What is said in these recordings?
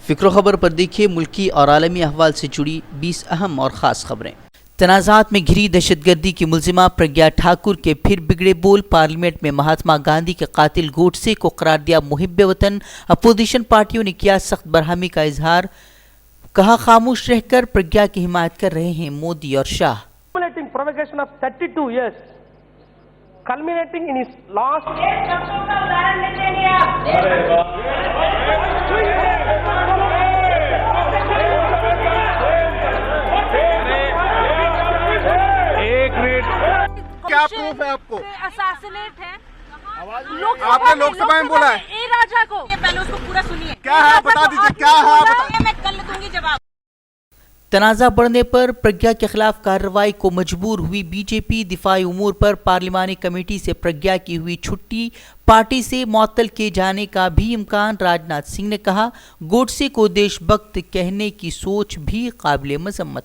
فکر و خبر پر دیکھیے ملکی اور عالمی احوال سے جڑی 20 اہم اور خاص خبریں۔ تنازعات میں گھری دہشت گردی کی ملزمہ پرگیا ٹھاکر کے پھر بگڑے بول، پارلیمنٹ میں مہاتما گاندھی کے قاتل گوڈسے کو قرار دیا محب وطن، اپوزیشن پارٹیوں نے کیا سخت برہمی کا اظہار، کہا خاموش رہ کر پرگیا کی حمایت کر رہے ہیں مودی اور شاہ۔ Provocation of 32 years, culminating in his last. کیا پروف ہے آپ کو؟ اساسینیٹ ہے، آپ نے لوک سبھا میں بولا ہے اے راجا کو، پہلے اس کو پورا سنیے کیا ہے، بتا دیجیے کیا ہے، میں کل دوں گی جواب۔ تنازع بڑھنے پر پرگیا کے خلاف کارروائی کو مجبور ہوئی بی جے پی، دفاعی امور پر پارلیمانی کمیٹی سے پرگیا کی ہوئی چھٹی، پارٹی سے معطل کیے جانے کا بھی امکان۔ راجناتھ سنگھ نے کہا گوڈسے کو دیش بھکت کہنے کی سوچ بھی قابل مذمت۔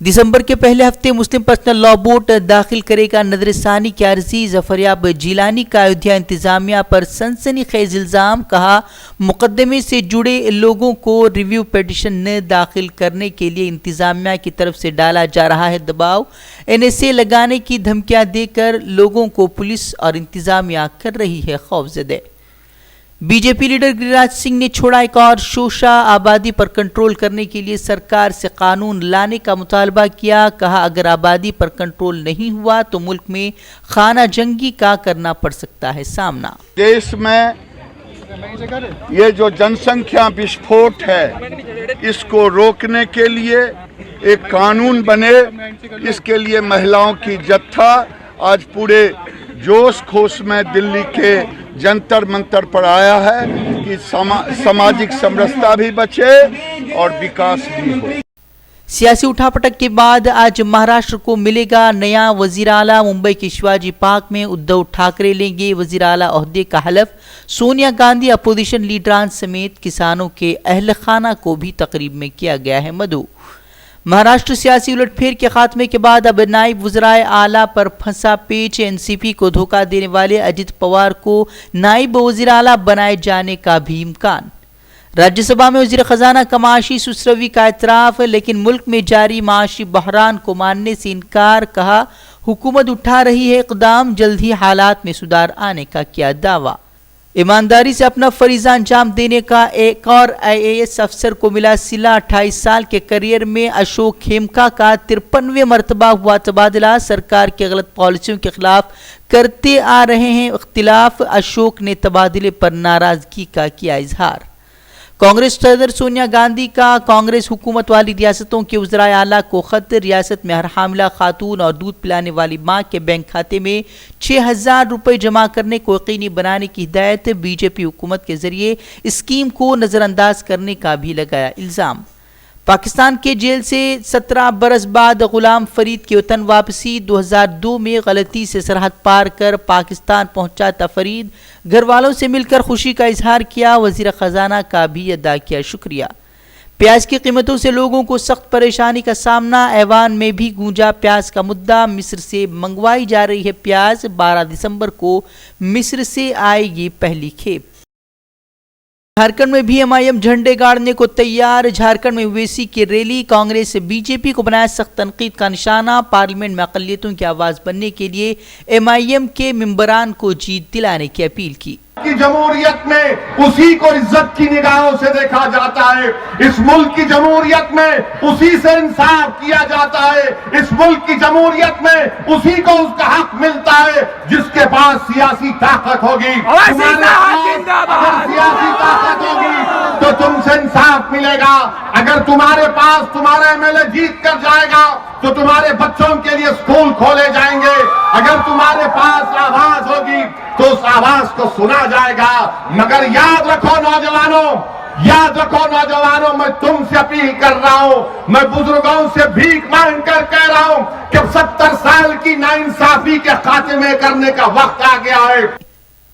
دسمبر کے پہلے ہفتے مسلم پرسنل لا بورڈ داخل کرے گا نظر ثانی کی عرضی، ظفریاب جیلانی کا ایودھیا انتظامیہ پر سنسنی خیز الزام، کہا مقدمے سے جڑے لوگوں کو ریویو پیٹیشن نہ داخل کرنے کے لیے انتظامیہ کی طرف سے ڈالا جا رہا ہے دباؤ، NSA لگانے کی دھمکیاں دے کر لوگوں کو پولیس اور انتظامیہ کر رہی ہے خوفزدہ۔ B J P leader Giriraj Singh نے چھوڑا ایک اور شوشہ، آبادی پر کنٹرول کرنے کے لیے سرکار سے قانون لانے کا مطالبہ کیا، کہا اگر آبادی پر کنٹرول نہیں ہوا تو ملک میں خانہ جنگی کا کرنا پڑ سکتا ہے سامنا۔ دیش میں یہ جو جن سنکھیا بسفوٹ ہے اس کو روکنے کے لیے ایک قانون بنے، اس کے لیے مہیلاؤں کی جتھا آج پورے جوش کھوش میں دلی کے جنتر منتر پر آیا ہے کہ سماجک سمرستا بھی بچے اور وکاس بھی ہو۔ سیاسی اٹھا پٹک کے بعد آج مہاراشٹر کو ملے گا نیا وزیر اعلیٰ، ممبئی کے شیواجی پارک میں ادھو ٹھاکرے لیں گے وزیر اعلیٰ عہدے کا حلف، سونیا گاندھی، اپوزیشن لیڈران سمیت کسانوں کے اہل خانہ کو بھی تقریب میں کیا گیا ہے مدعو۔ مہاراشٹر سیاسی الٹ پھیر کے خاتمے کے بعد اب نائب وزرائے اعلیٰ پر پھنسا پیچ، NCP کو دھوکہ دینے والے اجیت پوار کو نائب وزیر اعلیٰ بنائے جانے کا بھی امکان۔ راجیہ سبھا میں وزیر خزانہ کا معاشی سسروی کا اعتراف، لیکن ملک میں جاری معاشی بحران کو ماننے سے انکار، کہا حکومت اٹھا رہی ہے اقدام، جلد ہی حالات میں سدھار آنے کا کیا دعویٰ۔ ایمانداری سے اپنا فریضہ انجام دینے کا ایک اور IAS افسر کو ملا صلہ، 28 سال کے کیریئر میں اشوک کھیمکا کا 53ویں مرتبہ ہوا تبادلہ، سرکار کے غلط پالیسیوں کے خلاف کرتے آ رہے ہیں اختلاف، اشوک نے تبادلے پر ناراضگی کا کیا اظہار۔ کانگریس صدر سونیا گاندھی کا کانگریس حکومت والی ریاستوں کے وزرائے اعلیٰ کو خط، ریاست میں ہر حاملہ خاتون اور دودھ پلانے والی ماں کے بینک کھاتے میں 6000 روپے جمع کرنے کو یقینی بنانے کی ہدایت، بی جے پی حکومت کے ذریعے اسکیم کو نظر انداز کرنے کا بھی لگایا الزام۔ پاکستان کے جیل سے 17 برس بعد غلام فرید کی وطن واپسی، 2002 میں غلطی سے سرحد پار کر پاکستان پہنچا تھا فرید، گھر والوں سے مل کر خوشی کا اظہار کیا، وزیر خزانہ کا بھی ادا کیا شکریہ۔ پیاز کی قیمتوں سے لوگوں کو سخت پریشانی کا سامنا، ایوان میں بھی گونجا پیاز کا مدعا، مصر سے منگوائی جا رہی ہے پیاز، 12 دسمبر کو مصر سے آئے گی پہلی کھیپ۔ جھارکھنڈ میں بھی MIM جھنڈے گاڑنے کو تیار، جھارکھنڈ میں اویسی کی ریلی، کانگریس سے بی جے پی کو بنایا سخت تنقید کا نشانہ، پارلیمنٹ میں اقلیتوں کی آواز بننے کے لیے MIM کے ممبران کو جیت دلانے کی اپیل کی۔ کی جمہوریت میں اسی کو عزت کی نگاہوں سے دیکھا جاتا ہے، اس ملک کی جمہوریت میں اسی سے انصاف کیا جاتا ہے، اس ملک کی جمہوریت میں اسی کو اس کا حق ملتا ہے جس کے پاس سیاسی طاقت ہوگی۔ سیاسی طاقت ہوگی تو تم سے انصاف ملے گا، اگر تمہارے پاس تمہارا MLA جیت کر جائے گا تو تمہارے بچوں کے لیے اسکول کھولے جائیں گے، اگر تمہارے پاس آواز ہوگی تو اس آواز کو سنا جائے گا۔ مگر یاد رکھو نوجوانوں، میں تم سے اپیل کر رہا ہوں، میں بزرگوں سے بھیک مانگ کر کہہ رہا ہوں کہ 70 سال کی ناانصافی کے خاتمے کرنے کا وقت آ گیا ہے۔